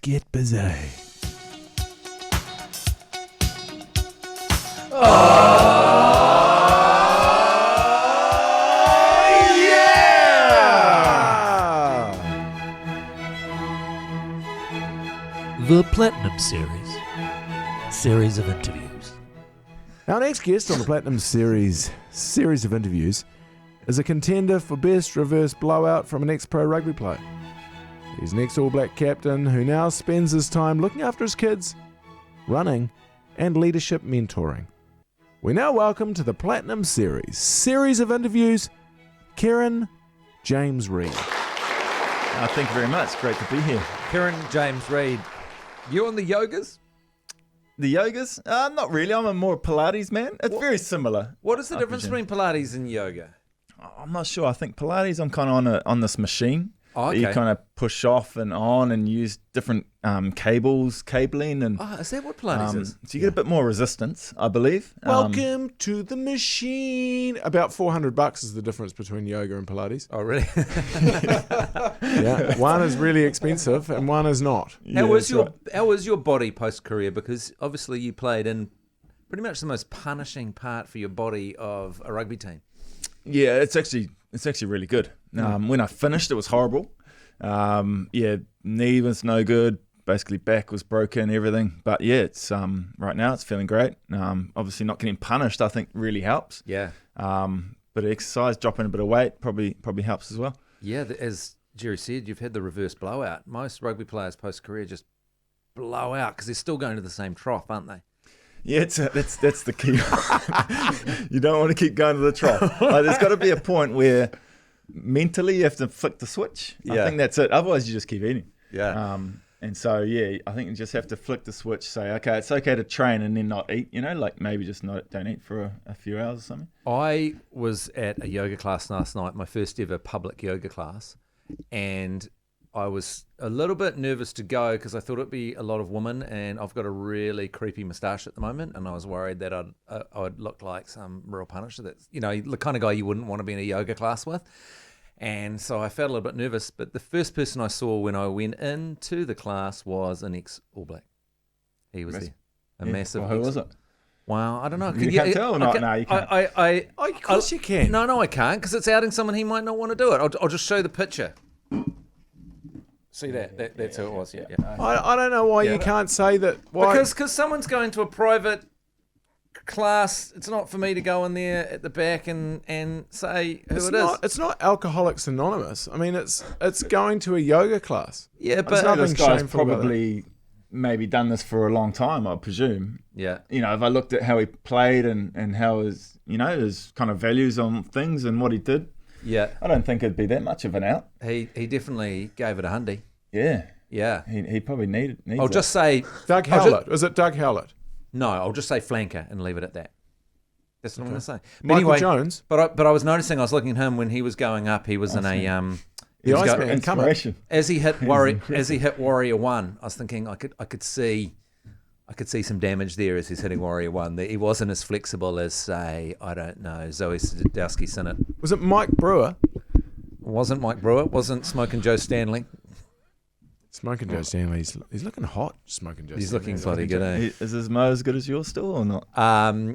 get busy. The Platinum Series of interviews. Our next guest on the Platinum series of interviews is a contender for best reverse blowout from an ex-pro rugby player. He's an ex-All Black captain who now spends his time looking after his kids, running, and leadership mentoring. We now welcome to the Platinum series of interviews, Kieran James Read. Thank you very much. Great to be here. Kieran James Read, you on the yogas? The yogas? Not really. I'm a more Pilates man. It's very similar. What is the difference between Pilates and yoga? I'm not sure. I think Pilates, I'm kind of on this machine. Oh, okay. That you kind of push off and on and use different cabling. And is that what Pilates is? So you get a bit more resistance, I believe. Welcome to the machine. About $400 is the difference between yoga and Pilates. Oh, really? Yeah, one is really expensive and one is not. How was your body post-career? Because obviously you played in pretty much the most punishing part for your body of a rugby team. Yeah, it's actually really good. When I finished, it was horrible. Knee was no good. Basically, back was broken, everything. But yeah, it's right now it's feeling great. Obviously, not getting punished, I think, really helps. Yeah. But exercise, dropping a bit of weight, probably helps as well. Yeah, as Jerry said, you've had the reverse blowout. Most rugby players post-career just blow out because they're still going to the same trough, aren't they? Yeah, that's the key. You don't want to keep going to the trough. There's got to be a point where mentally you have to flick the switch. I think that's it. Otherwise, you just keep eating. Yeah. And so, I think you just have to flick the switch, say, okay, it's okay to train and then not eat, like maybe just don't eat for a few hours or something. I was at a yoga class last night, my first ever public yoga class, and I was a little bit nervous to go because I thought it'd be a lot of women, and I've got a really creepy moustache at the moment, and I was worried that I'd look like some real punisher. That's the kind of guy you wouldn't want to be in a yoga class with. And so I felt a little bit nervous. But the first person I saw when I went into the class was an ex-All Black. He was there, massive. Well, who was it? Well, I don't know. You can't tell or not? No, you can't. Of course you can. No, I can't because it's outing someone he might not want to do it. I'll just show the picture. See that? That's who it was. Yeah. I don't know why you can't say that. Why? Because someone's going to a private class. It's not for me to go in there at the back and say who it is. It's not Alcoholics Anonymous. I mean, it's going to a yoga class. Yeah, There's but this guy's shameful about probably maybe done this for a long time, I presume. Yeah. If I looked at how he played and how his kind of values on things and what he did, yeah, I don't think it'd be that much of an out. He definitely gave it a hundy. Yeah. Yeah. He probably needs I'll just say Doug Howlett. Was it Doug Howlett? No, I'll just say flanker and leave it at that. That's what I'm going to say. But Michael Jones. But I was noticing, I was looking at him when he was going up. He was in a The Iceman inspiration. As he hit Warrior 1, I was thinking I could see some damage there as he's hitting Warrior 1. He wasn't as flexible as, say, I don't know, Zoe Sadowski-Sinnott. Was it Mike Brewer? Wasn't Mike Brewer. Wasn't Smoking Joe Stanley. Smoking Joe Stanley. He's looking hot. Smoking Joe. He's Stanley. looking bloody good. Eh? Is his mo as good as yours still or not?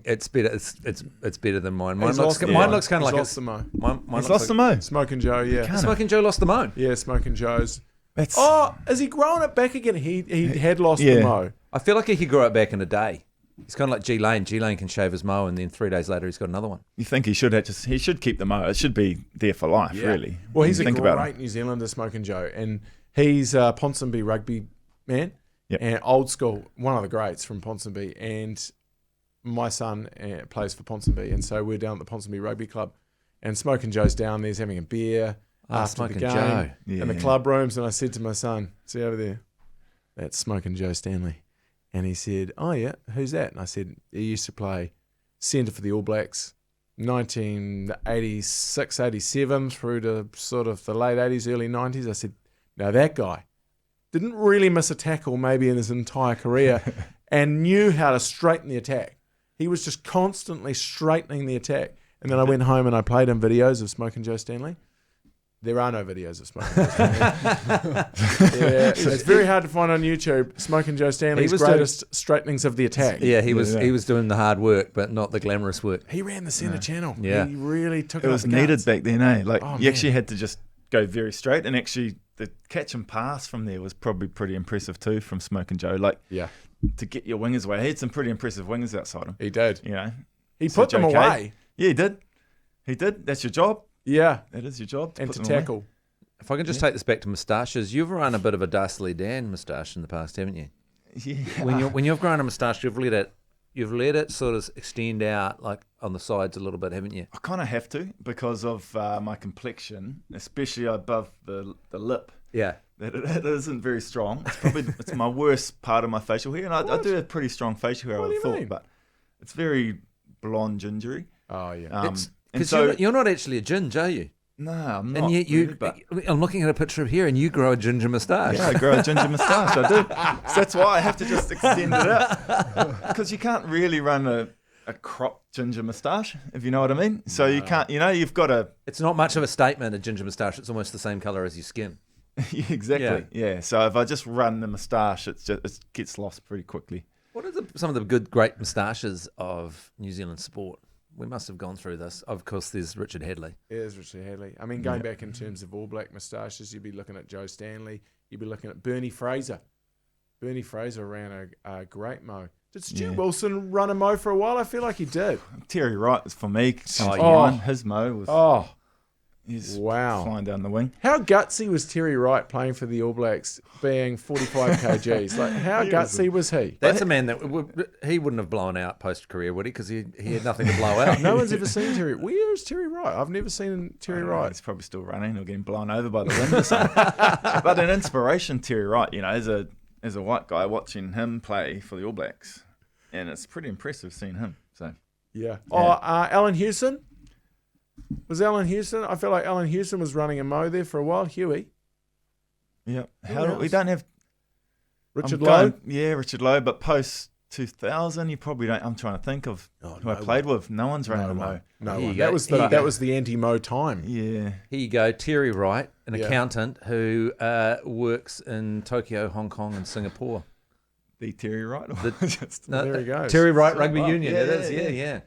It's better. It's better than mine. Mine He's looks kind of like lost the mo. He's lost the mo. Smoking Joe. Yeah. Smoking Joe lost the mo. Yeah. Smoking Joe's. Is he growing it back again? He had lost the mo. I feel like he could grow it back in a day. He's kind of like G Lane. G Lane can shave his mo, and then 3 days later he's got another one. You think he should keep the mo? It should be there for life, really. Well, he's a great New Zealander, Smoking Joe, and he's a Ponsonby rugby man, and old school, one of the greats from Ponsonby. And my son plays for Ponsonby, and so we're down at the Ponsonby Rugby Club, and Smoking Joe's down there, he's having a beer after the game in the club rooms. And I said to my son, "See over there, that's Smoking Joe Stanley." And he said, "Oh yeah, who's that?" And I said, "He used to play centre for the All Blacks, 1986, 87 through to sort of the late 80s, early 90s." I said, "Now that guy didn't really miss a tackle maybe in his entire career and knew how to straighten the attack. He was just constantly straightening the attack." And then I went home and I played him videos of Smoking Joe Stanley. There are no videos of Smoking Joe Stanley. Yeah, it's very hard to find on YouTube. Smoking Joe Stanley's greatest straightenings of the attack. Yeah, he was doing the hard work, but not the glamorous work. He ran the centre channel. Yeah. He really took it. It was needed back then, eh? Like Oh, you man. actually had to just go very straight, and actually the catch and pass from there was probably pretty impressive too from Smoking Joe. Like to get your wingers away, he had some pretty impressive wingers outside him. He did. You know, He put them away. Yeah, he did. He did. That's your job. Yeah. That is your job. And put to them away. tackle. If I can just take this back to moustaches, you've run a bit of a Dastardly Dan moustache in the past, haven't you? Yeah. When you've grown a moustache, you've let it sort of extend out like on the sides a little bit, haven't you? I kind of have to because of my complexion, especially above the lip. Yeah. That isn't very strong. It's my worst part of my facial hair, and I do have pretty strong facial hair. I would have thought, but it's very blonde gingery. Oh yeah. Because you're not actually a ginger, are you? No, I'm not. And yet really, but I'm looking at a picture of here, and you grow a ginger moustache. yeah, I grow a ginger moustache. I do. So that's why I have to just extend it out because you can't really run a cropped ginger moustache, if you know what I mean. So you can't. You've got to. It's not much of a statement, a ginger moustache. It's almost the same colour as your skin. Exactly. Yeah. So if I just run the moustache, it gets lost pretty quickly. What are some of the great moustaches of New Zealand sport? We must have gone through this. Of course, there's Richard Hadley. There's Richard Hadley. I mean, going back in terms of All Black moustaches, you'd be looking at Joe Stanley. You'd be looking at Bernie Fraser. Bernie Fraser ran a great mow. Did Stu Wilson run a mow for a while? I feel like he did. Terry Wright is for me. His mow was. Oh, he's wow. Flying down the wing. How gutsy was Terry Wright playing for the All Blacks, being 45 kgs? Like, how gutsy was he? That's a man that he wouldn't have blown out post-career, would he? Because he had nothing to blow out. No one's ever seen Terry. Where is Terry Wright? I've never seen Terry Wright. He's probably still running or getting blown over by the wind or something. But an inspiration, Terry Wright, as a white guy watching him play for the All Blacks. And it's pretty impressive seeing him. So Yeah. Alan Hewson? Was Alan Hewson? I feel like Alan Hewson was running a mow there for a while. Huey. Yeah. else? We don't have Richard Lowe? Yeah, Richard Lowe. But post 2000, you probably don't. I'm trying to think of who I played with. No one's running a mow. No Here you one. go. That was the anti-mow time. Yeah. Here you go, Terry Wright, an accountant who works in Tokyo, Hong Kong, and Singapore. The Terry Wright. There he goes. Terry Wright Rugby Union. Yeah, it is. yeah, Yeah.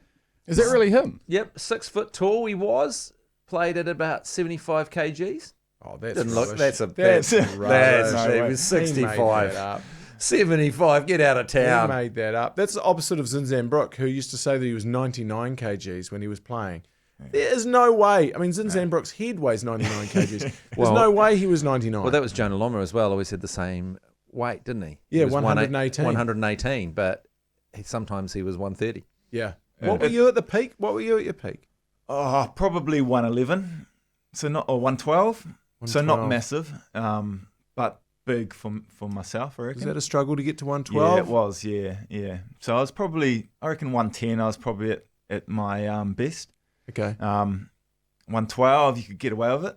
Is that really him? Yep, 6 foot tall. He was played at about 75 kgs. Oh, that's Didn't look. rubbish. That's a That's that's rubbish. He was He made 65. that up. 75. Get out of He town. made that up. That's the opposite of Zinzan Brook, who used to say that he was 99 kgs when he was playing. There is no way. I mean, Zinzan Brook's head weighs 99 kgs. There's no way he was 99. Well, that was Jonah Loma as well. Always had the same weight, didn't he? Yeah, He was 118. 118, but sometimes he was 130. Yeah. What were you at the peak? What were you at your peak? Oh, probably 111. So not or 112. So not massive, but big for myself, I reckon. Was that a struggle to get to 112? Yeah, it was. Yeah. So I was probably, I reckon 110. I was probably at my best. Okay. 112, you could get away with it.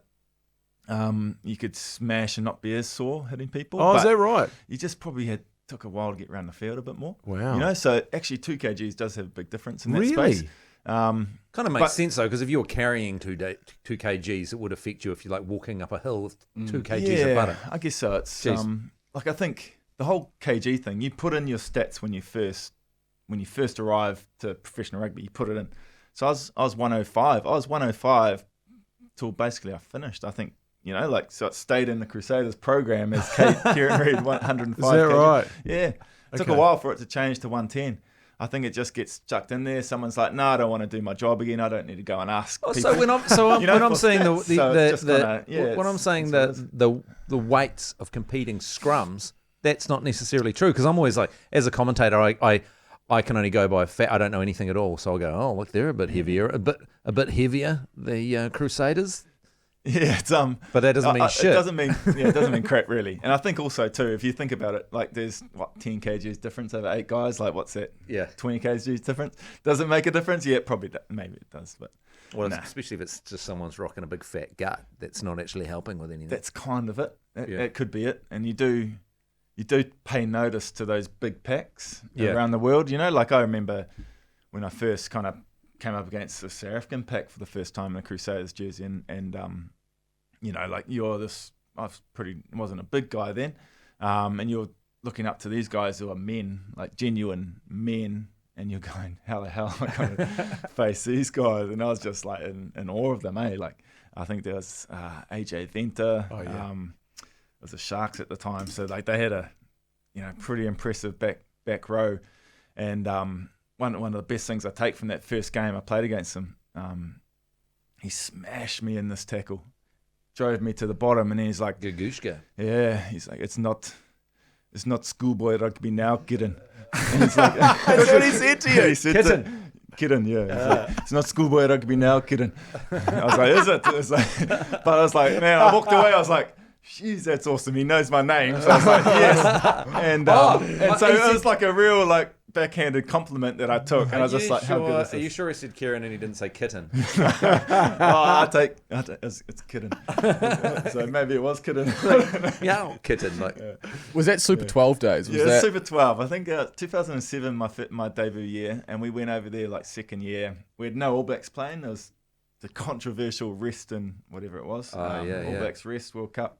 You could smash and not be as sore hitting people. Oh, but is that right? You just probably took a while to get around the field a bit more. Wow. So actually 2 kgs does have a big difference in that Really? space. Kind of makes sense though, because if you were carrying 2 kgs, it would affect you if you're like walking up a hill with 2 kgs of butter. I guess so. It's like I think the whole kg thing. You put in your stats when you first arrive to professional rugby. You put it in. So I was 105. I was 105 till basically I finished. I think so it stayed in the Crusaders program as Kieran Read 105. Is that right? Yeah. It took a while for it to change to 110. I think it just gets chucked in there. Someone's like, "No, I don't want to do my job again. I don't need to go and ask." Oh, people. so when I'm saying the weights of competing scrums, that's not necessarily true, because I'm always like, as a commentator, I can only go by fat. I don't know anything at all, so I'll go, oh look, they're a bit heavier, a bit heavier. The Crusaders. Yeah, it's but that doesn't mean shit. It doesn't mean crap really. And I think also too, if you think about it, like there's 10 kgs difference over 8 guys. Like what's that? Yeah, 20 kgs difference. Does it make a difference? Yeah, probably. Maybe it does, but especially if it's just someone's rocking a big fat gut, that's not actually helping with anything. That's kind of it. That could be it. And you do pay notice to those big packs around the world. Like I remember when I first kind of came up against the South African pack for the first time in the Crusaders jersey, and like I wasn't a big guy then, and you're looking up to these guys who are men, like genuine men, and you're going, how the hell am I going to face these guys? And I was just like in awe of them, eh? Like, I think there was AJ Venter. Oh, yeah. It was the Sharks at the time, so like they had a pretty impressive back row. And one of the best things I take from that first game I played against him, he smashed me in this tackle, drove me to the bottom, and then he's like, Gagoosh. yeah, he's like, it's not schoolboy rugby now, Kieran. And it's like, that's what he said to you. He said Kieran, yeah. It's not schoolboy rugby now, Kieran. I was like, is it? It's like, but I was like, man, I walked away. I was like, jeez, that's awesome. He knows my name. So I was like, yes. And so it was like a real like backhanded compliment that I took, and I was just like, how good is this? Are you sure he said Kieran and he didn't say kitten? It's kitten. So maybe it was kitten. Yeah, kitten. Like, Was that Super 12 days? Was yeah, that... Super 12. I think 2007, my debut year, and we went over there like second year. We had no All Blacks playing. There was the controversial rest and whatever it was. All Blacks rest World Cup.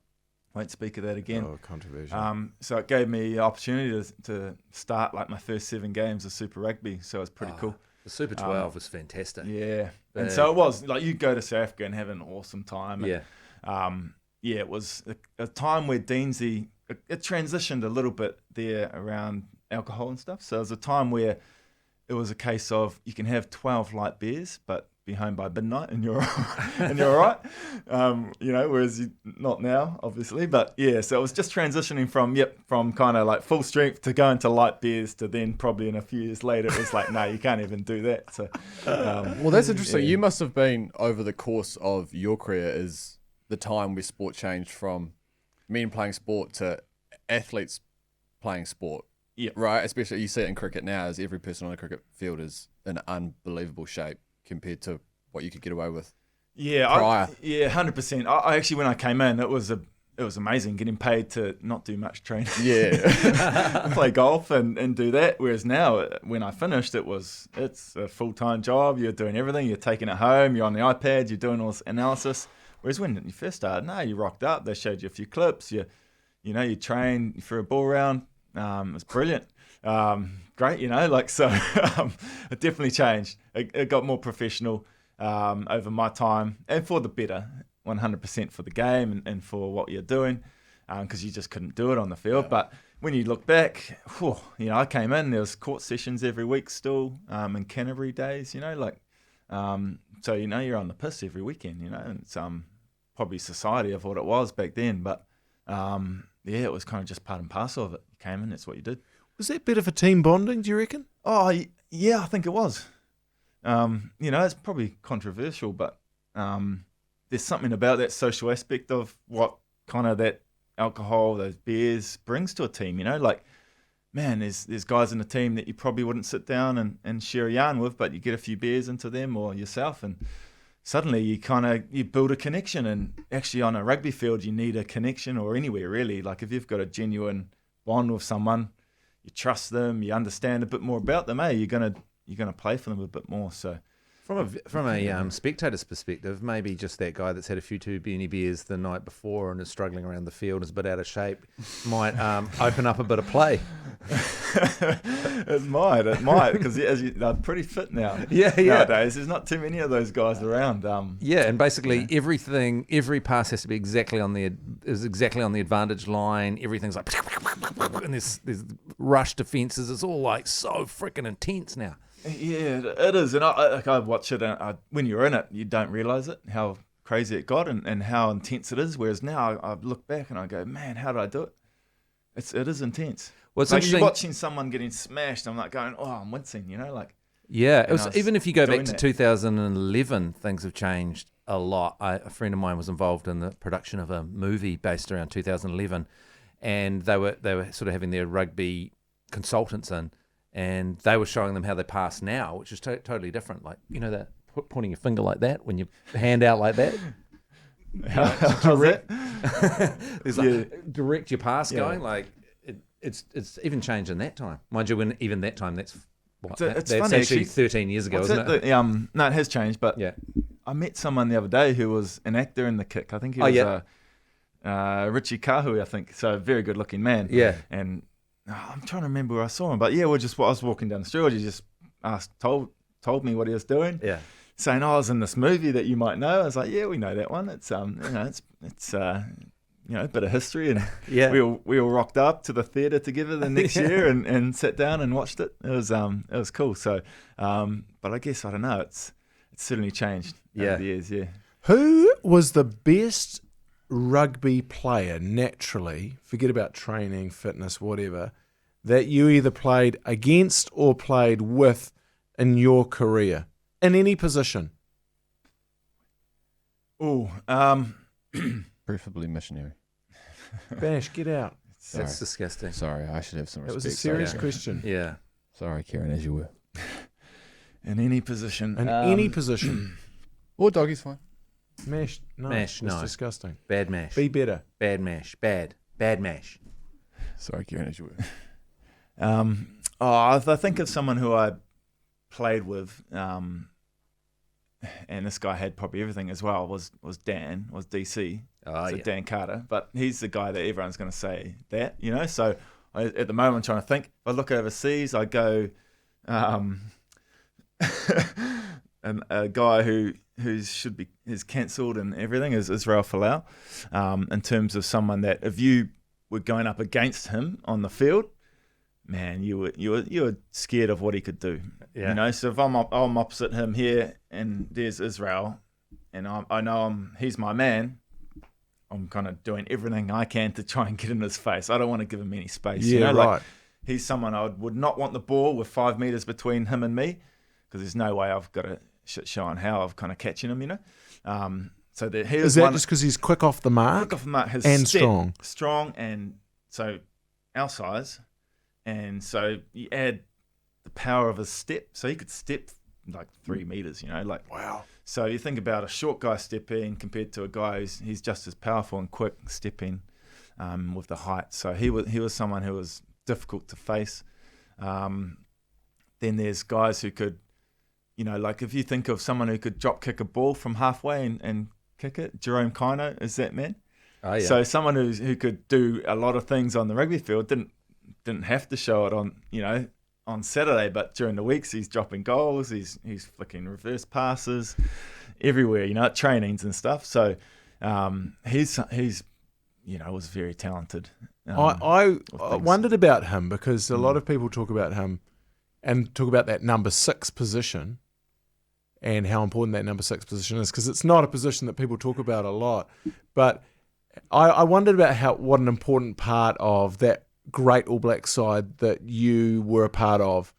Won't speak of that again. Oh, controversial. So it gave me the opportunity to start like my first 7 games of Super Rugby. So it was pretty cool. The Super 12 was fantastic. Yeah. And so it was like you go to South Africa and have an awesome time. And, Yeah. it was a time where Deansy, it transitioned a little bit there around alcohol and stuff. So it was a time where it was a case of you can have 12 light beers, but be home by midnight and you're all right. Whereas you not now, obviously. But yeah, so it was just transitioning from kind of like full strength to going to light beers to then probably in a few years later it was like, no, you can't even do that. So Well, that's interesting. You must have been, over the course of your career, is the time where sport changed from men playing sport to athletes playing sport. Yeah. Right? Especially you see it in cricket now, as every person on the cricket field is in unbelievable shape compared to what you could get away with. Yeah, prior. 100%. I actually, when I came in, it was amazing getting paid to not do much training. Yeah. Play golf and do that. Whereas now, when I finished, it's a full-time job. You're doing everything. You're taking it home. You're on the iPad. You're doing all this analysis. Whereas when you first started, no, you rocked up. They showed you a few clips. You train, you threw a ball around. It was brilliant. Great, so it definitely changed. It got more professional over my time, and for the better, 100% for the game and for what you're doing, because you just couldn't do it on the field. But when you look back, I came in, there was court sessions every week still, and Canterbury days, so you're on the piss every weekend, and it's probably society of what it was back then, but it was kind of just part and parcel of it. You came in, that's what you did. Was that better for team bonding, do you reckon? Oh, yeah, I think it was. It's probably controversial, but there's something about that social aspect of what kind of that alcohol, those beers brings to a team, man, there's guys in the team that you probably wouldn't sit down and share a yarn with, but you get a few beers into them or yourself, and suddenly you build a connection. And actually on a rugby field, you need a connection, or anywhere really. Like if you've got a genuine bond with someone, you trust them, you understand a bit more about them, you're gonna play for them a bit more. So from a spectator's perspective, maybe just that guy that's had a few too many beers the night before and is struggling around the field, is a bit out of shape, might open up a bit of play. It might, because they're pretty fit now. Nowadays, there's not too many of those guys around. And basically every pass has to be exactly on the advantage line. Everything's like, and there's rush defenses. It's all like so freaking intense now. Yeah, it is, and I watch it, and when you're in it, you don't realise it, how crazy it got and how intense it is. Whereas now I look back and I go, man, how did I do it? It is intense. Well, it's like interesting. You're watching someone getting smashed, I'm like going, oh, I'm wincing, Yeah, even if you go back to 2011, things have changed a lot. A friend of mine was involved in the production of a movie based around 2011, and they were sort of having their rugby consultants in, and they were showing them how they pass now, which is totally different. Like, that pointing your finger like that when you hand out like that. Direct. There's direct your pass going. Like it's even changed in that time, mind you. When even that time, that's funny, actually 13 years ago, isn't it? No, it has changed, but I met someone the other day who was an actor in the kick. I think he was Richie Kahui, I think. So a very good looking man. Yeah. And I'm trying to remember where I saw him, but yeah, I was walking down the street. He just told me what he was doing. Yeah. Saying, I was in this movie that you might know. I was like, yeah, we know that one. It's it's a bit of history, and we all rocked up to the theatre together the next year and sat down and watched it. It was cool. So, but I guess I don't know. It's certainly changed over the years. Yeah. Who was the best rugby player naturally? Forget about training, fitness, whatever, that you either played against or played with in your career in any position. Oh, Preferably missionary. Bash, get out. That's disgusting. Sorry, I should have some That respect. was a serious Sorry. question. Yeah. Sorry, Kieran, as you were. in any position. In any position. Or doggy's fine. Mash, no. Mash, it's no. disgusting. Bad mash. Be better. Bad mash. Bad mash. Sorry, Kieran, as you were. I think of someone who I played with, and this guy had probably everything as well, was DC. Dan Carter. But he's the guy that everyone's going to say that, you know. So at the moment I'm trying to think. If I look overseas, I go and a guy who is cancelled and everything is Israel Folau, in terms of someone that if you were going up against him on the field, man, you were scared of what he could do. Yeah. You know, so if I'm opposite him here and there's Israel, and I know he's my man, I'm kind of doing everything I can to try and get in his face. I don't want to give him any space. Yeah, you know? right. Like, he's someone I would not want the ball with 5 meters between him and me, because there's no way I've got a shit show on how I've kind of catching him, you know. So that here's Is that one, just because he's quick off the mark? quick off the mark, his and step, strong. and so our size, and so you add the power of his step, so he could step like 3 meters, you know, like Wow. So you think about a short guy stepping compared to a guy he's just as powerful and quick stepping, with the height. So he was someone who was difficult to face. Then there's guys who could, you know, like if you think of someone who could drop kick a ball from halfway and kick it, Jerome Kaino is that man. Oh, yeah. So someone who could do a lot of things on the rugby field didn't have to show it on, you know, on Saturday, but during the weeks he's dropping goals, he's flicking reverse passes everywhere, you know, at trainings and stuff. So he's you know, was very talented. I wondered about him because a lot of people talk about him and talk about that number 6 position and how important that number 6 position is, because it's not a position that people talk about a lot. But I wondered about what an important part of that great All Black side that you were a part of,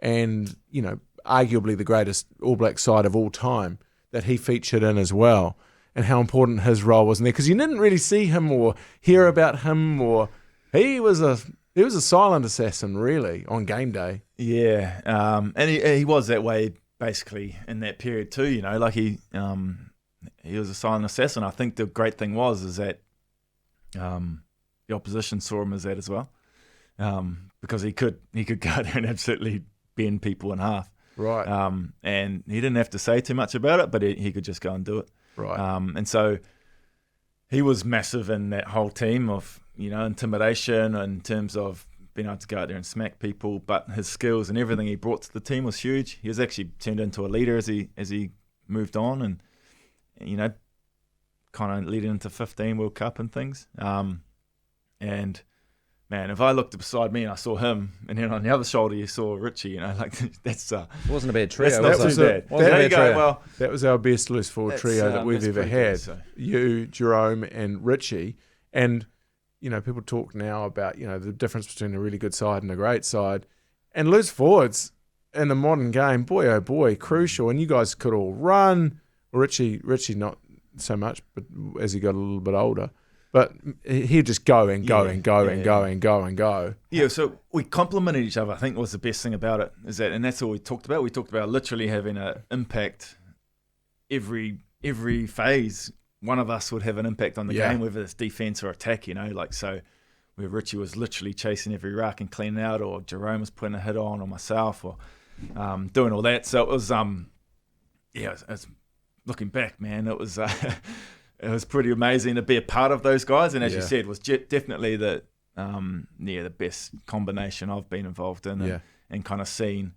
and, you know, arguably the greatest All Black side of all time that he featured in as well, and how important his role was in there, because you didn't really see him or hear about him, or he was a silent assassin really on game day. Yeah, and he was that way basically in that period too. You know, like he was a silent assassin. I think the great thing is that the opposition saw him as that as well, because he could go out there and absolutely bend people in half. Right. And he didn't have to say too much about it, but he could just go and do it. Right. And so he was massive in that whole team of, you know, intimidation in terms of being able to go out there and smack people, but his skills and everything he brought to the team was huge. He was actually turned into a leader as he moved on, and, you know, kind of leading into 15 World Cup and things. And man, if I looked beside me and I saw him, and then on the other shoulder you saw Richie, you know, like that's It wasn't a bad trio. that's not was too it? bad. Wasn't a There you bad go. trio. Well, That was our best loose forward That's, trio that we've that's ever pretty good, had. so. You, Jerome, and Richie. And, you know, people talk now about, you know, the difference between a really good side and a great side. And loose forwards in a modern game, boy, oh boy, crucial. And you guys could all run. Richie not so much, but as he got a little bit older. But he'd just go and go and go and go and go and go. Yeah, so we complemented each other. I think was the best thing about it, is that, and that's all we talked about. We talked about literally having an impact every phase. One of us would have an impact on the game, whether it's defense or attack, you know, like, so where Richie was literally chasing every ruck and cleaning out, or Jerome was putting a hit on, or myself, or doing all that. So it was, it's looking back, man, it was it was pretty amazing to be a part of those guys. And as you said, was definitely the best combination I've been involved in and kind of seen,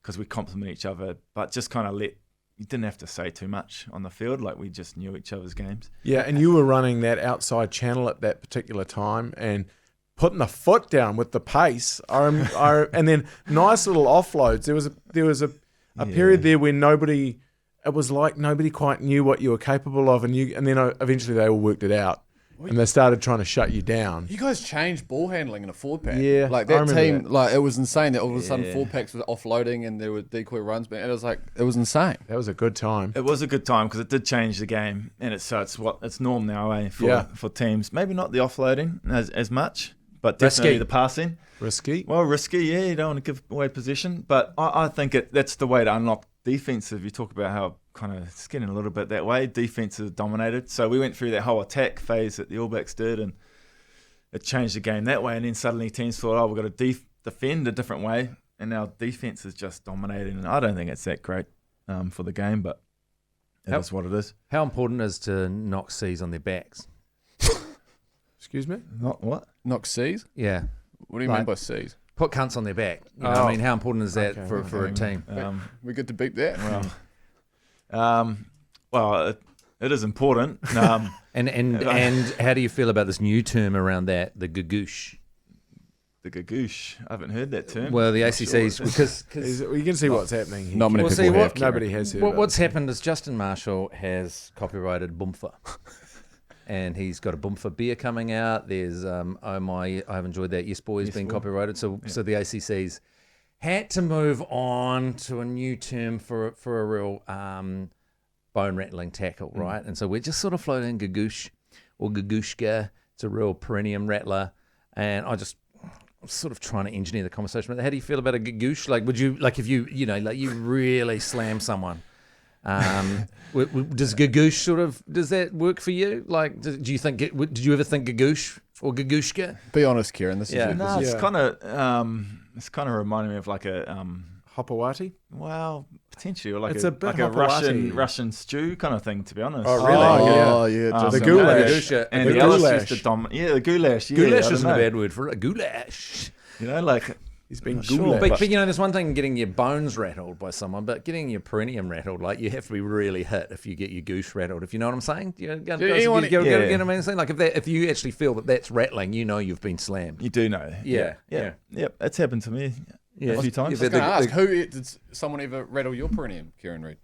because we complement each other, but just kind of you didn't have to say too much on the field. Like, we just knew each other's games. Yeah, and you were running that outside channel at that particular time and putting the foot down with the pace. And then nice little offloads. There was a period there where it was like nobody quite knew what you were capable of, and then eventually they all worked it out. And they started trying to shut you down. You guys changed ball handling in a forward pack. Yeah, like that team, like it was insane. That all of a sudden forward packs were offloading and there were decoy runs, and it was insane. That was a good time. It was a good time because it did change the game, and it's norm now, for teams. Maybe not the offloading as much, but definitely the passing. Risky. Well, risky. Yeah, you don't want to give away possession, but I think that's the way to unlock defensive. You talk about how kind of it's getting a little bit that way. Defense is dominated. So we went through that whole attack phase that the All Blacks did, and it changed the game that way. And then suddenly teams thought, we've got to defend a different way, and now defense is just dominating. And I don't think it's that great for the game, but it is what it is. How important is to knock C's on their backs? Excuse me? Not what? Knock C's? Yeah. What do you mean by C's? Put cunts on their back. You know what I mean, how important is that for a team? We get to beat that. Well, it is important. And how do you feel about this new term around that, the gagoosh? The gagoosh. I haven't heard that term. Well, the ACC's because you can see what's happening here. Not many people have. Nobody has heard. What's happened is Justin Marshall has copyrighted Boomfa. And he's got a Boomfa beer coming out. There's Oh My, I've enjoyed that. Yes Boy has been copyrighted. So the ACC's had to move on to a new term for a real bone rattling tackle, right? And so we're just sort of floating gagoosh or gagooshka. It's a real perennium rattler, and I'm sort of trying to engineer the conversation. But how do you feel about a gagoosh? Like, would you if you you really slam someone? Does gagoosh does that work for you? Like, do you think? Did you ever think gagoosh or gagooshka? Be honest, Kieran. This is it's kind of reminding me of like a hopawati. Well, potentially, or it's a Hopawati. Russian stew kind of thing. To be honest. Oh, really? The goulash. And the goulash. The goulash. Goulash isn't a bad word for it. Goulash. Like. He's been sure, but there's one thing getting your bones rattled by someone, but getting your perineum rattled, like you have to be really hit if you get your goosh rattled. If you know what I'm saying, get what I mean? Like if you actually feel that's rattling, you've been slammed. You do know. Yeah. That's happened to me a few times. I was going to ask, did someone ever rattle your perineum, Kieran Read?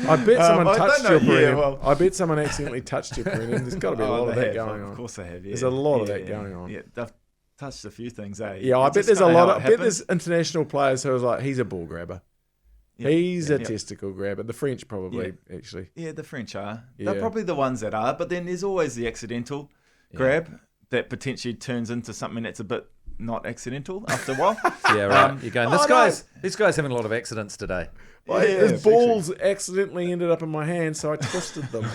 I bet someone touched your perineum. I bet someone accidentally touched your perineum. There's got to be a lot of that going on. Of course they have. Yeah. There's a lot of that going on. Yeah, they've touched a few things. Yeah, I bet there's a lot. I bet there's international players who was like, he's a ball grabber. Yeah, he's a testicle grabber. The French probably actually. Yeah, the French are. Yeah. They're probably the ones that are. But then there's always the accidental grab that potentially turns into something that's a bit not accidental after a while. Yeah, right. You're going, this guy's having a lot of accidents today. Well, his balls accidentally ended up in my hand, so I twisted them.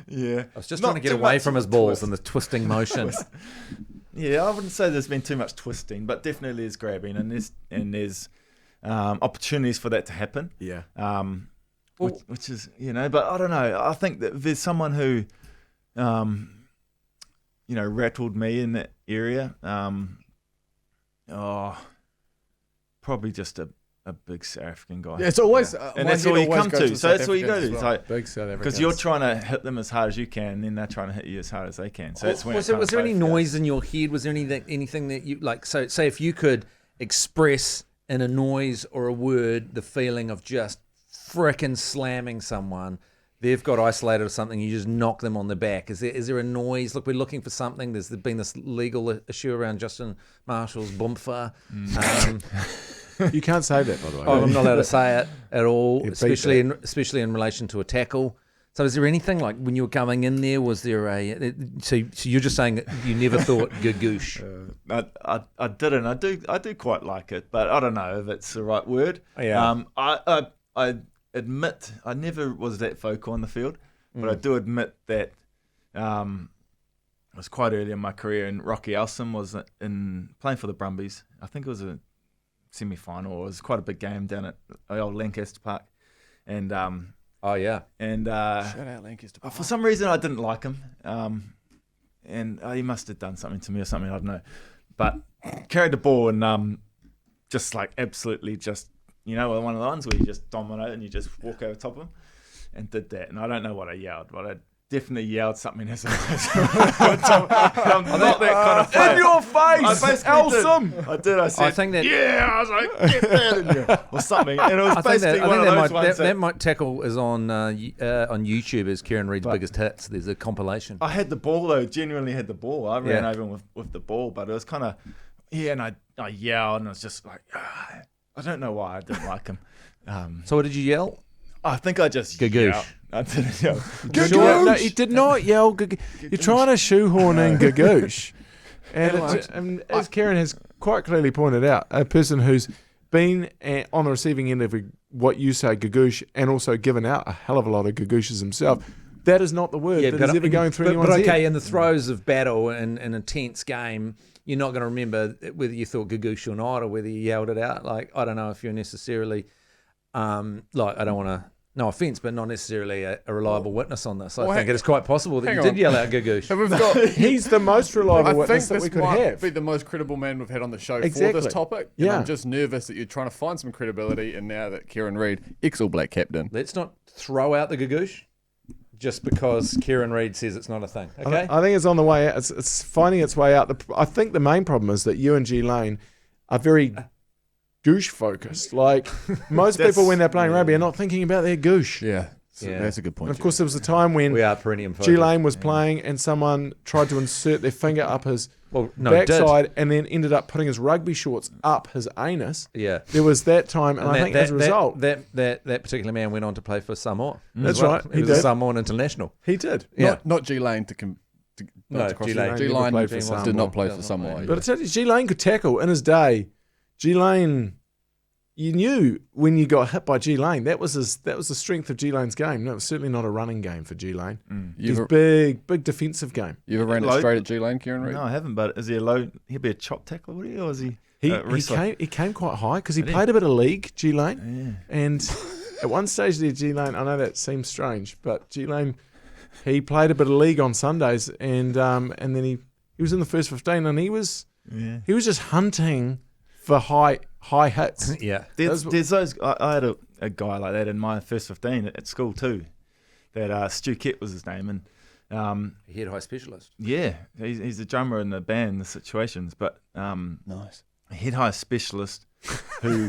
Yeah. I was just trying to get away from his balls and the twisting motion. Yeah, I wouldn't say there's been too much twisting, but definitely there's grabbing and there's opportunities for that to happen. Yeah. Which is, but I don't know. I think that there's someone who, rattled me in that area. Probably just a big South African guy. Yeah, it's always, and that's all you come to. So that's all you go to. It's like, big South Africans. Because you're trying to hit them as hard as you can, and then they're trying to hit you as hard as they can. So it's when was there any noise in your head? Was there anything that you like? So say if you could express in a noise or a word the feeling of just frickin' slamming someone. They've got isolated or something. You just knock them on the back. Is there a noise? Look, we're looking for something. There's been this legal issue around Justin Marshall's Boomfa. You can't say that, by the way. Oh, I'm not allowed to say it at all, especially in relation to a tackle. So, is there anything like when you were coming in there? Was there a? So you're just saying that you never thought gagoosh? I didn't. I do quite like it, but I don't know if it's the right word. Yeah. I admit I never was that vocal on the field, but I do admit that it was quite early in my career, and Rocky Elsom was in playing for the Brumbies. I think it was semi-final. It was quite a big game down at old Lancaster Park, and Oh yeah. and Shout out Lancaster. for some reason I didn't like him, and he must have done something to me or something, I don't know. But carried the ball and just like absolutely just, one of the ones where you just dominate and you just walk over top of him, and did that. And I don't know what I yelled, but I definitely yelled something as I'm not that kind of player. In your face, I basically Elsom. did. I did. I said, I think that- yeah. I was like, get that in you, or something. And it was I think basically one of those ones that might tackle is on YouTube as Kieran Read's biggest hits. There's a compilation. I had the ball though. Genuinely had the ball. I ran over him with the ball, but it was kind of and I yelled, and it was just like I don't know why I didn't like him. So what did you yell? I think I just Gagoosh. yelled. I didn't yell. Sure, no, he did not yell. You're trying to shoehorn in gagoosh. And as Kieran has quite clearly pointed out, a person who's been on the receiving end of what you say, gagoosh, and also given out a hell of a lot of gagooshes himself, that is not the word that is ever going through anyone's But okay, head. in the throes of battle and an intense game, you're not going to remember whether you thought gagoosh or not, or whether you yelled it out. Like, I don't know if you're necessarily, I don't want to, no offence, but not necessarily a reliable witness on this. I think it is quite possible that you did yell out gagoosh. And we've got. He's the most reliable I witness think that we this could might have. be the most credible man we've had on the show for Exactly. this topic. Yeah. And I'm just nervous that you're trying to find some credibility, and now that Kieran Read, ex-All Black captain. Let's not throw out the gagoosh just because Kieran Read says it's not a thing. Okay? I think it's on the way out. It's finding its way out. I think the main problem is that you and G Lane are very goosh focused. Like most people when they're playing rugby are not thinking about their goosh. Yeah. Yeah. That's a good point. And of course, there was a time when We are perennium focused. G Lane was playing and someone tried to insert their finger up his Well, no, it did. backside and then ended up putting his rugby shorts up his anus. Yeah. There was that time, and I think as a result, that particular man went on to play for Samoa. That's as well. right, He he was a did. Samoan international. he did. Yeah. Not G Lane No, G Lane. G never Lane played for did Samoa. not play Did for not Samoa. play. But I tell you, G Lane could tackle in his day. G Lane, you knew when you got hit by G Lane, that was the strength of G Lane's game. No, it was certainly not a running game for G Lane. He's big defensive game. You ever ran it Low- straight at G Lane, Kieran Read? No, I haven't. But is he a low? He'd be a chop tackler, would he, or is he? He wrestler? came quite high because he played a bit of league, G Lane, and at one stage there, G Lane. I know that seems strange, but G Lane, he played a bit of league on Sundays, and then he was in the first 15, and he was just hunting for high hits. Yeah. There's those. I had a guy like that in my first 15 at school too. That Stu Kett was his name, and Head high specialist. yeah, he's a drummer in the band, the Situations, but Nice. a head high specialist who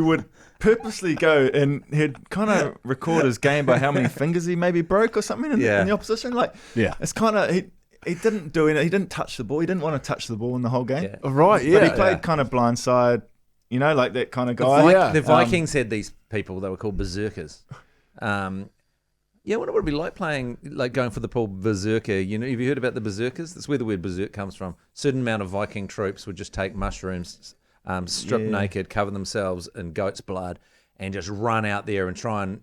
would purposely go and he'd kind of record his game by how many fingers he maybe broke or something in the opposition. Like, Yeah. it's kind of he didn't do it. He didn't touch the ball. He didn't want to touch the ball in the whole game. Yeah. Right, yeah. But he played kind of blindside, like that kind of guy. Yeah. The Vikings had these people, they were called Berserkers. What would it be like playing, like going for the pool Berserker? Have you heard about the Berserkers? That's where the word berserk comes from. Certain amount of Viking troops would just take mushrooms, strip naked, cover themselves in goat's blood, and just run out there and try and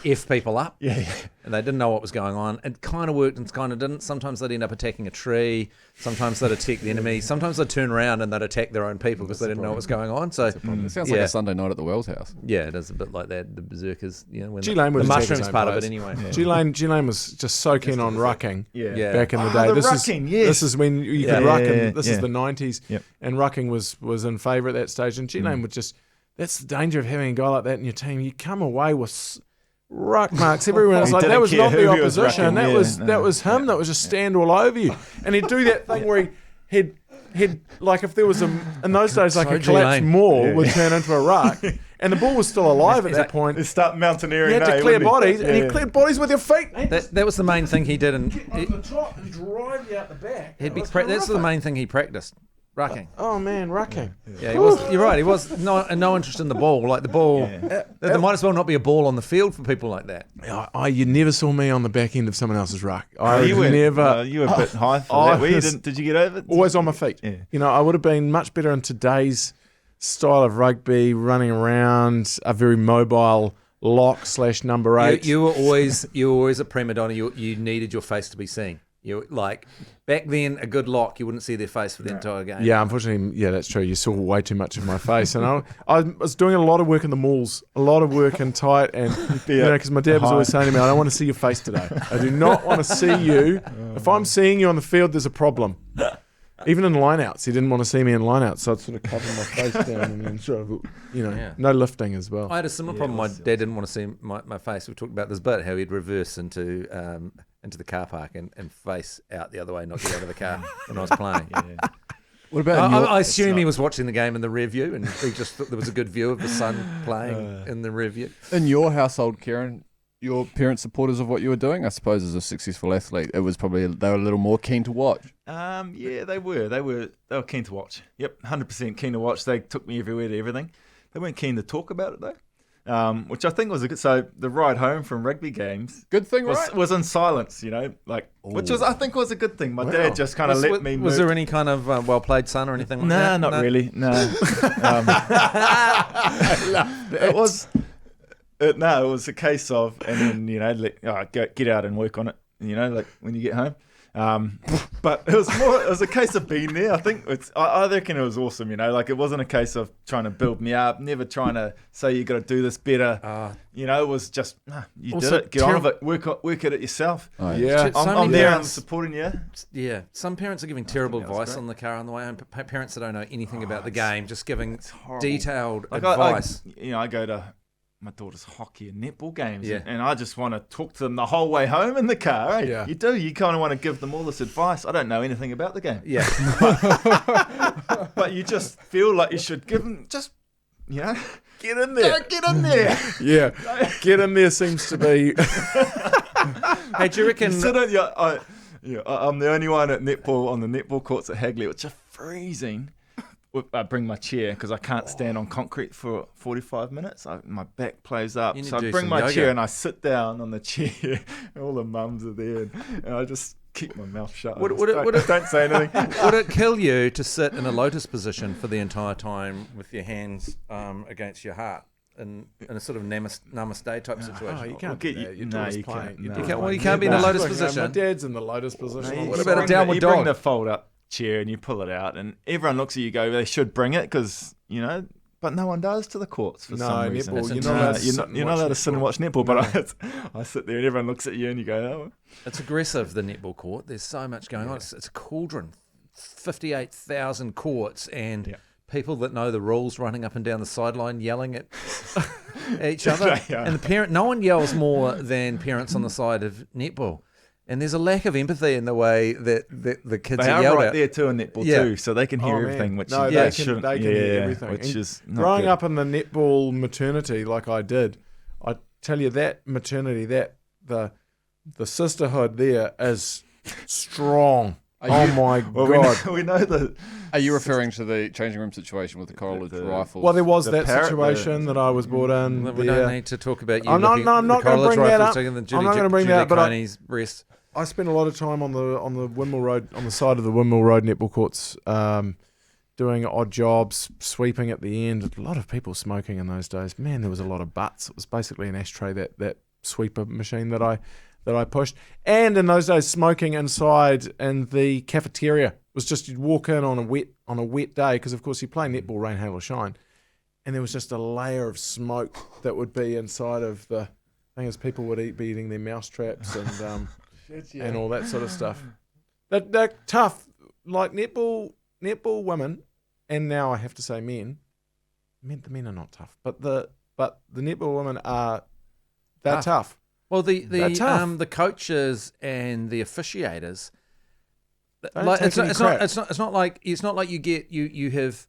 F people up. Yeah. And they didn't know what was going on. It kind of worked and kind of didn't. Sometimes they'd end up attacking a tree. Sometimes they'd attack the enemy. Sometimes they'd turn around and they'd attack their own people because they didn't know what was going on. So, It sounds like a Sunday night at the Wells house. yeah, it is a bit like that. The Berserkers, when G Lane the would attack his mushrooms own part of players. it anyway. G Lane was just so keen on rucking. Yeah. Back in the Ah, day, the this rucking, yes. this is when you Yeah. could ruck, Yeah, and this is yeah. the 90s, Yep. and rucking was in favour at that stage. And G Lane would just, that's the danger of having a guy like that in your team. You come away with ruck marks everywhere. It's He like that didn't was care not the who he was opposition. rucking, That yeah, was no. that was him. That was just stand all over you. And he'd do that thing where he'd like if there was in those days like So a collapsed G-Lane. maul would turn into a ruck, and the ball was still alive at that point. They start mountaineering. You had to clear bodies, and you cleared bodies with your feet. That was the main thing he did, and Over the top and drive you out the back. he'd be It was that's the horrific. main thing he practiced, rucking. Oh man, rucking. Yeah, he was. You're right. He was no interest in the ball. Like the ball, there might as well not be a ball on the field for people like that. You never saw me on the back end of someone else's ruck. You were never. You were a bit high for I that. Were you? was- Did you get over it? Always on my feet. Yeah. I would have been much better in today's style of rugby, running around, a very mobile lock / number 8. You were always a prima donna. You needed your face to be seen. You like Back then, a good lock, you wouldn't see their face for the entire game. Yeah, unfortunately, that's true. You saw way too much of my face, and I was doing a lot of work in the malls, a lot of work in tight, and because my dad was always saying to me, "I don't want to see your face today. I do not want to see you. If I'm seeing you on the field, there's a problem." Even in lineouts, he didn't want to see me in lineouts, so I'd sort of cover my face down and then sort of, no lifting as well. I had a similar problem. My dad didn't want to see my face. We talked about this bit, how he'd reverse into the car park and face out the other way, not get out of the car when I was playing. What about I assume he was watching the game in the rear view, and he just thought there was a good view of the son playing in the rear view. in your household, Kieran? Your parents supporters of what you were doing? I suppose as a successful athlete, it was probably they were a little more keen to watch. Yeah, they were. They were keen to watch. Yep, 100% keen to watch. They took me everywhere to everything. They weren't keen to talk about it though, which I think was a good. So the ride home from rugby games, Good thing, right? was in silence. Which I think was a good thing. My dad just kind of let me. Was there any kind of well played son or anything like Nah, that? not really. No. It was. It was a case of, and then get out and work on it. Like when you get home. But it was a case of being there. I think I reckon it was awesome. Like it wasn't a case of trying to build me up, never trying to say you got to do this better. It was just you Also, did it. Get on with it. Work at it yourself. Oh, Yeah. I'm there. I'm supporting you. Yeah, some parents are giving terrible that was advice great. on the car on the way home. Parents that don't know anything about the game, just giving horrible. detailed Like advice. I go to my daughter's hockey and netball games, Yeah. and I just want to talk to them the whole way home in the car. Yeah. You do. You kind of want to give them all this advice. I don't know anything about the game, Yeah, but you just feel like you should give them just, Get in there. get in there. Yeah, get in there seems to be. hey, do you reckon? I'm the only one at netball on the netball courts at Hagley, which are freezing. I bring my chair because I can't stand on concrete for 45 minutes. My back plays up. You need So to do I bring some my yoga. chair and I sit down on the chair. And all the mums are there. And I just keep my mouth shut. Don't say anything. Would it kill you to sit in a lotus position for the entire time with your hands against your heart in a sort of namaste type situation? You can't get do that. you- Your no, daughter's you playing. can't. Your No. daughter's You can't- well, you playing can't be in a netball. lotus My position. dad's in the lotus position. You What just about a bring downward you bring dog? the fold up chair and you pull it out, and everyone looks at you, go, they should bring it because but no one does to the courts for some reason. netball. You're You're not allowed to You're sit not, and you're not watch allowed to sit and netball. watch netball, but I sit there and everyone looks at you and you go, It's aggressive, the netball court. There's so much going on. It's a cauldron. 58,000 courts and people that know the rules running up and down the sideline yelling at each other. Yeah. And no one yells more than parents on the side of netball. And there's a lack of empathy in the way that the kids they are are yelled right at. there too in netball Yeah. too, so they can hear Oh, man. everything. Which No, they they shouldn't. can hear everything. Which And is not growing good. up in the netball maternity like I did, I tell you that maternity, that the sisterhood there is strong. My Well, God. we know that. Are you referring to the changing room situation with the Coleridge rifles? Well, there was The that parrot- situation that I was brought in. We don't need to talk about you I'm not- looking no, I'm not the gonna college bring that rifles up. taking the I'm not gonna bring Judy that up, but I- Coney's breast. I spent a lot of time on the Windmill Road, on the side of the Windmill Road netball courts, doing odd jobs, sweeping at the end. A lot of people smoking in those days. Man, there was a lot of butts. It was basically an ashtray, that sweeper machine that I pushed. And in those days, smoking inside in the cafeteria was just, you'd walk in on a wet day, because of course you play netball, rain, hail or shine, and there was just a layer of smoke that would be inside of the thing as people would be eating their mouse traps and and all that sort of stuff. They're tough, like netball women, and now I have to say men. The men are not tough, but the netball women they're tough. Well, They're tough. the coaches and the officiators. Don't Like, take it's any crap. not like you have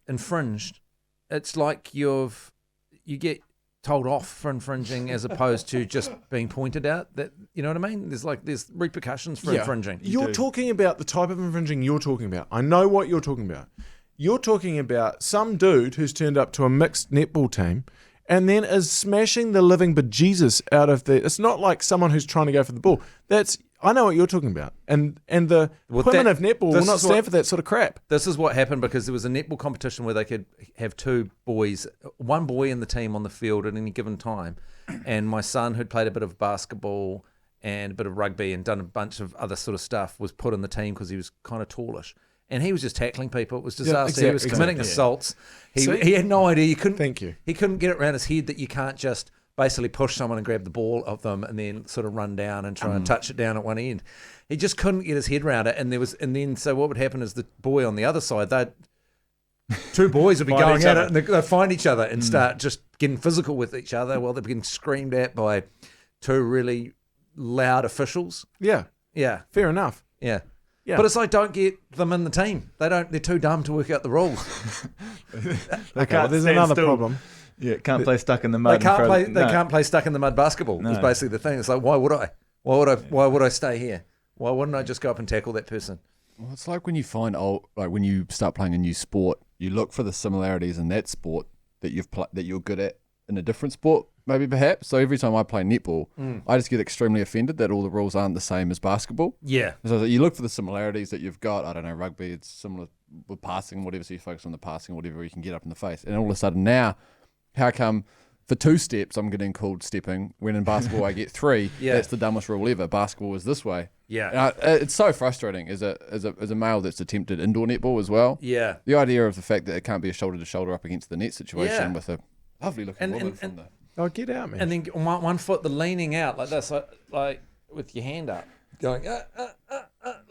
infringed. It's like you get told off for infringing as opposed to just being pointed out. That, you know what I mean? There's repercussions for infringing. You're talking about the type of infringing you're talking about. I know what you're talking about. You're talking about some dude who's turned up to a mixed netball team and then is smashing the living bejesus out of the... It's not like someone who's trying to go for the ball. I know what you're talking about. And the women of netball will not stand for that sort of crap. This is what happened because there was a netball competition where they could have one boy in the team on the field at any given time. And my son, who'd played a bit of basketball and a bit of rugby and done a bunch of other sort of stuff, was put in the team because he was kind of tallish. And he was just tackling people. It was disaster. He was committing assaults. He had no idea. He couldn't get it around his head that you can't just basically push someone and grab the ball of them and then sort of run down and try and touch it down at one end. He just couldn't get his head around it. And then so what would happen is the boy on the other side, two boys would be going at it and they'd find each other and start just getting physical with each other while they're getting screamed at by two really loud officials. Yeah. Yeah. Fair enough. Yeah. Yeah. But it's like, don't get them in the team. They're too dumb to work out the rules. There's another problem. Yeah, can't play stuck in the mud. They can't play stuck in the mud basketball. No. Is basically the thing. It's like, why would I? Why would I stay here? Why wouldn't I just go up and tackle that person? Well, it's like when you find when you start playing a new sport, you look for the similarities in that sport that you're good at in a different sport, maybe perhaps. So every time I play netball, I just get extremely offended that all the rules aren't the same as basketball. Yeah. So you look for the similarities that you've got. I don't know, rugby, it's similar with passing, whatever. So you focus on the passing, whatever you can get up in the face. And all of a sudden now, how come for 2 steps I'm getting called stepping when in basketball I get 3? Yeah. That's the dumbest rule ever. Basketball is this way. Yeah. And it's so frustrating as a male that's attempted indoor netball as well. Yeah. The idea of the fact that it can't be a shoulder to shoulder up against the net situation with a lovely looking woman from the. Oh, get out, man. And then one foot, the leaning out like this, like with your hand up, going,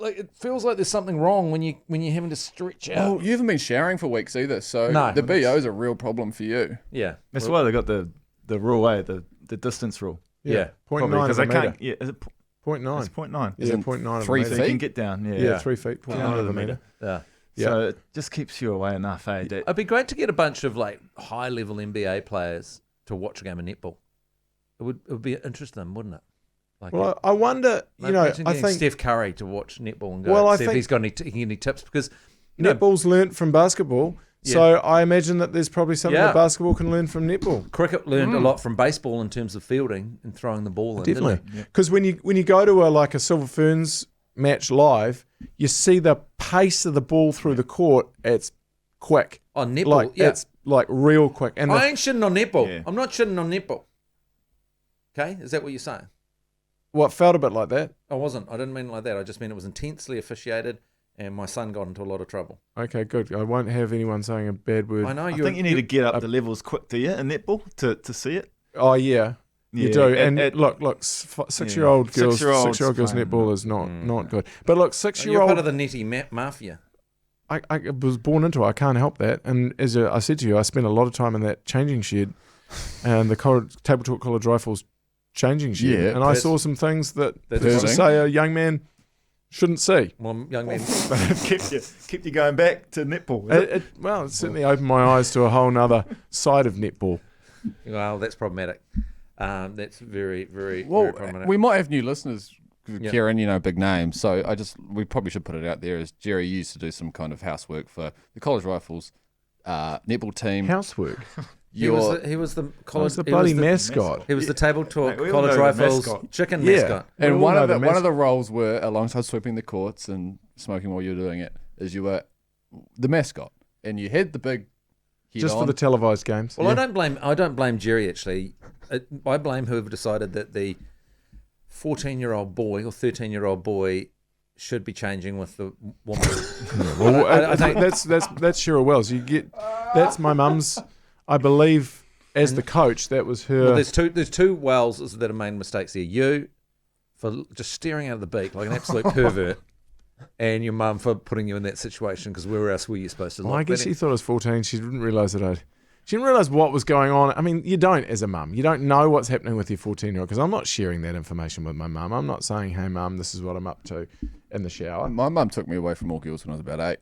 like it feels like there's something wrong when you're having to stretch out. Oh, you haven't been showering for weeks either, so No. the BO is a real problem for you. Yeah. That's why they got the rule, the distance rule. Yeah. 0.9 because of a they metre. can't. Yeah, is it 0.9. It's 0.9. Yeah, 0.9 of a 3 metre. So you feet? can get down. Yeah. Yeah, 3 feet, 0.9 of a metre. Yeah. So it just keeps you away enough, eh? It'd be great to get a bunch of like high level NBA players to watch a game of netball. It would be interesting, wouldn't it? Like Well, I wonder, imagine I getting think Steph Curry to watch netball and go Well, I see if think- he's got any tips because netball's learnt from basketball. So I imagine that there's probably something that basketball can learn from netball. cricket learned a lot from baseball in terms of fielding and throwing the ball in. Definitely. Didn't it? Because when you go to a Silver Ferns match live, you see the pace of the ball through the court. It's quick. On netball, It's like real quick. And I ain't shitting on netball. Yeah. I'm not shitting on netball. Okay, is that what you're saying? what felt a bit like that. I wasn't. I didn't mean it like that. I just mean it was intensely officiated, and my son got into a lot of trouble. Okay, good. I won't have anyone saying a bad word. I know I think you need to get up the levels quick, do you, in netball to see it? Oh yeah. You Yeah, do, and at- look, 6-year-old girls, 6-year-olds 6-year-old girls playing. netball is not good. But look, You're 6-year-old, part of the netty mafia. I was born into it. I can't help that. And as I said to you, I spent a lot of time in that changing shed, and the table talk college rifles changing shed, Yeah, and I saw some things that that's let's just hurting. say a young man shouldn't see. Well, young man. kept you going back to netball. It certainly opened my eyes to a whole nother side of netball. Well, that's problematic. That's very, very, very Well, problematic. we might have new listeners, Yeah. Kieran, big name. So we probably should put it out there as Jerry used to do some kind of housework for the College Rifles netball team. Housework. He was the college. the he bloody was the- mascot. He was the table talk Mate, we all college know the rifles mascot. chicken Yeah. mascot. And We all one know of the the roles were, alongside sweeping the courts and smoking while you were doing it, is you were the mascot, and you had the big head Just on. for the televised games. Well, I don't blame Jerry actually. I blame whoever decided that the 14-year-old boy or 13-year-old boy should be changing with the woman. Well, I think- that's Cheryl Wells. That's my mum's. I believe as the coach, that was her. Well, there's two Wells that have made mistakes here. You for just staring out of the beak like an absolute pervert, and your mum for putting you in that situation because where else were you supposed to look? Well, I guess But she thought I was 14. She didn't realise that She didn't realise what was going on. I mean, you don't as a mum. You don't know what's happening with your 14-year-old because I'm not sharing that information with my mum. I'm not saying, hey, mum, this is what I'm up to in the shower. My mum took me away from all girls when I was about 8.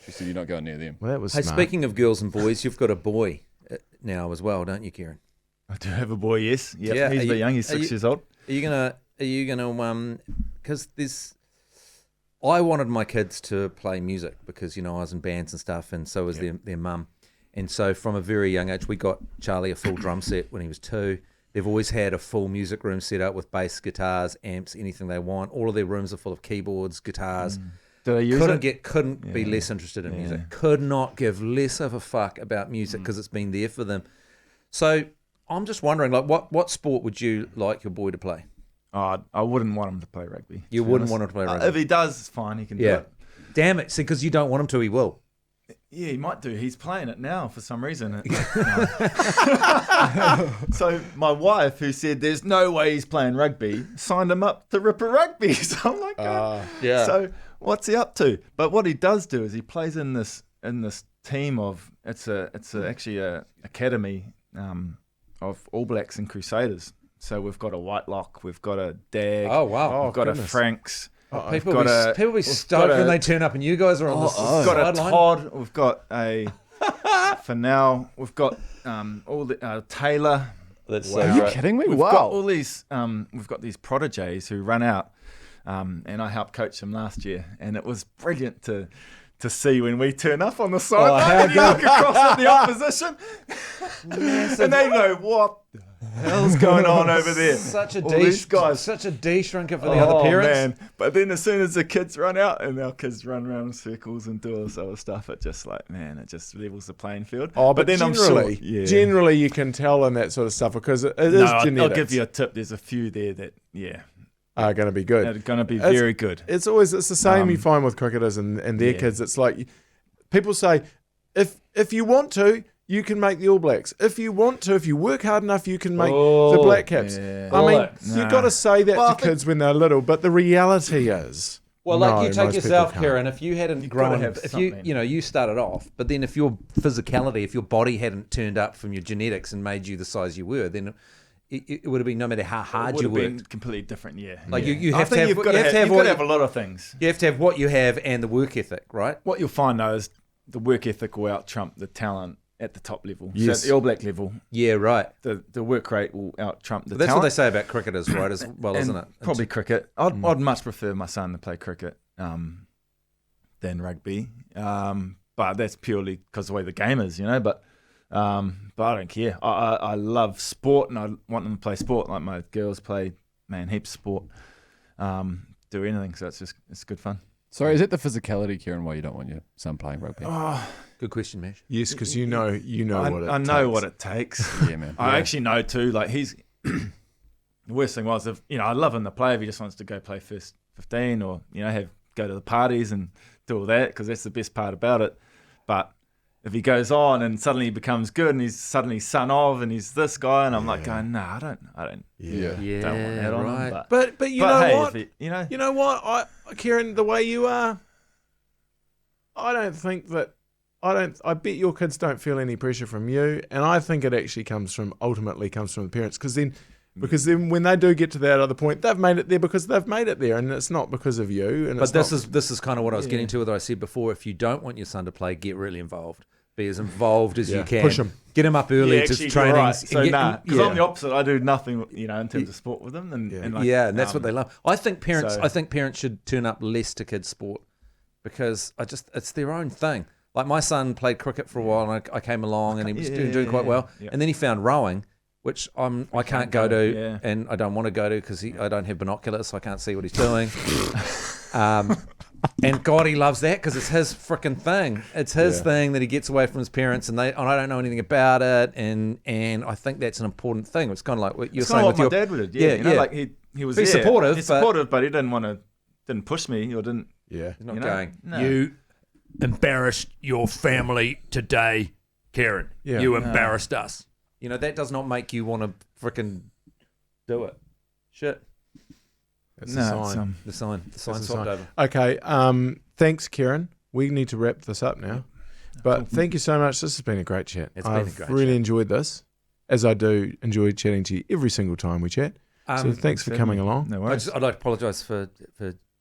She said, "You're not going near them." Well, that was Hey, smart. speaking of girls and boys, you've got a boy now as well, don't you, Kieran? I do have a boy, yes. Yep, Yeah, he's are a bit you- young. He's are 6 you- years old. Are you gonna because there's I wanted my kids to play music because I was in bands and stuff, and so was their mum, and so from a very young age we got Charlie a full drum set when he was 2. They've always had a full music room set up with bass, guitars, amps, anything they want. All of their rooms are full of keyboards, guitars. Did I use Couldn't be less interested in music. Could not give less of a fuck about music because it's been there for them. So I'm just wondering, like, what sport would you like your boy to play? Oh, I wouldn't want him to play rugby. You wouldn't want him to play rugby. If he does, it's fine. He can do it. Damn it. See, because you don't want him to, he will. Yeah, he might do. He's playing it now for some reason. So my wife, who said there's no way he's playing rugby, signed him up to Ripper Rugby. So I'm like, yeah. So what's he up to? But what he does do is he plays in this team of actually a academy of All Blacks and Crusaders. So we've got a Whitelock, we've got a Dag, Oh, wow. we've got a Franks. People be stoked when they turn up and you guys are on the We've got a sideline. Todd. We've got a for now. We've got all the Taylor. That's Are you kidding me? We've Wow. got all these. We've got these prodigies who run out, and I helped coach them last year, and it was brilliant to see when we turn up on the sideline and you look across at the opposition, and they go, "What the hell's going on over there?" Such a All these guys. such a de-shrinker for the other parents. Man. But then as soon as the kids run out and our kids run around in circles and do all this other stuff, it just it just levels the playing field. Oh, but then generally you can tell in that sort of stuff because it is genetics. I'll give you a tip. There's a few there that, are going to be good. they're going to be very good. It's the same you find with cricketers and their kids. It's like people say, if you want to, you can make the All Blacks. If you want to, if you work hard enough, you can make the Black Caps. Yeah. I mean, you've got to say that to kids when they're little, but the reality is, Well, like you most take people yourself, can't. Kieran, if you hadn't You've grown, gotta have if you something. you started off, but then if your physicality, if your body hadn't turned up from your genetics and made you the size you were, then it would have been no matter how hard Would you have been worked. completely different, Like yeah. you I have to think have, you've got to have a lot of things. you have to have what you have and the work ethic, right? What you'll find though is the work ethic will out trump the talent at the top level. Yes. So at the All Black level, Yeah, right. the work rate will out trump the That's talent. what they say about cricketers, right? As well, And isn't it? Probably cricket. I'd much prefer my son to play cricket than rugby. But that's purely because of the way the game is, But I don't care. I love sport and I want them to play sport. Like my girls play, heaps of sport. Do anything. So it's good fun. Sorry, is it the physicality, Kieran, why you don't want your son playing rugby? Good question, Mesh. Yes, because you know what it takes. I know what it takes. Yeah, man. I actually know too. Like he's the worst thing was if I love him to play if he just wants to go play first 15 or go to the parties and do all that because that's the best part about it. But if he goes on and suddenly he becomes good and he's suddenly son of and he's this guy and I'm like going, no, I don't Yeah. don't want that on right. him. But you know hey, what? if You know what, Kieran, the way you are, I don't think that. I bet your kids don't feel any pressure from you, and I think it actually ultimately comes from the parents, because then when they do get to that other point, they've made it there because they've made it there, and it's not because of you. And But this is kind of what I was getting to. That I said before. If you don't want your son to play, get really involved. Be as involved as you can. Push him. Get him up early to actually, you're trainings. right. So because yeah. I'm the opposite. I do nothing, in terms of sport with them. And That's what they love. I think parents. so- I think parents should turn up less to kids' sport because it's their own thing. Like my son played cricket for a while, and I came along, and he was doing quite well. Yeah. And then he found rowing, which I can't go to, yeah. and I don't want to go to because I don't have binoculars, so I can't see what he's doing. And God, he loves that because it's his freaking thing. It's his thing that he gets away from his parents, and I don't know anything about it. And I think that's an important thing. It's kind of like what you're It's saying kind with of what your my dad would have. Yeah, like he was He's there. supportive, He's but- supportive, but he didn't push me or didn't. Yeah. He's not you know? going. No. You embarrassed your family today, Kieran. Yeah. You embarrassed us. That does not make you want to freaking do it. Shit. That's No, a it's, sign. The sign That's swapped a sign. over. Okay. Thanks, Kieran. We need to wrap this up now. But thank you so much. This has been a great chat. It's been a I've great really chat. enjoyed this, as I do enjoy chatting to you every single time we chat. So thanks for coming along. No worries. I'd like to apologise for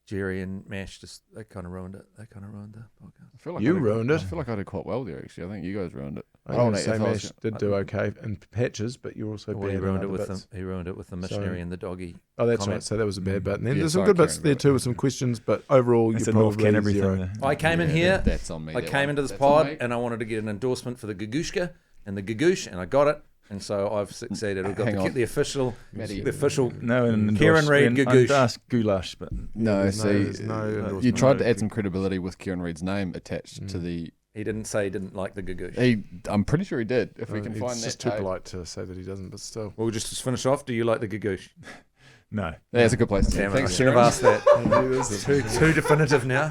Jerry and Mash. They kind of ruined it. They kind of ruined the podcast. I feel like You I did- ruined it. I feel like I did quite well there, actually. I think you guys ruined it. I don't want to say Mash did do okay in patches, but you're also Well, bad he in ruined other it with bits. he ruined it with the missionary and the doggy. Oh, that's comment. right. So that was a bad bit. And then Yeah, there's some sorry, good bits Kieran, there right. too with some questions, but overall It's you're a North probably Can zero. everything. I came in Yeah, here. That's on me. I that came one. into this That's on pod me. and I wanted to get an endorsement for the gagooshka and the gagoosh, and I got it. And so I've succeeded. I've got Hang on. the official, Matty. the official. No, and Kieran Read gagoosh. Ask goulash, but No, There's see, there's no endorsement. you tried to add some credibility with Kieran Read's name attached to the. He didn't say he didn't like the gagoosh. I'm pretty sure he did. If we can It's find that just too tape. polite to say that he doesn't, but still. We'll just finish off. Do you like the gagoosh? No. That's a good place to Damn be. it, I Thanks, should have Jeremy. asked that. Too definitive now.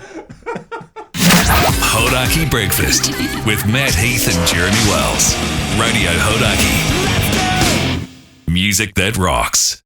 Hodaki Breakfast with Matt Heath and Jeremy Wells. Radio Hodaki. Music that rocks.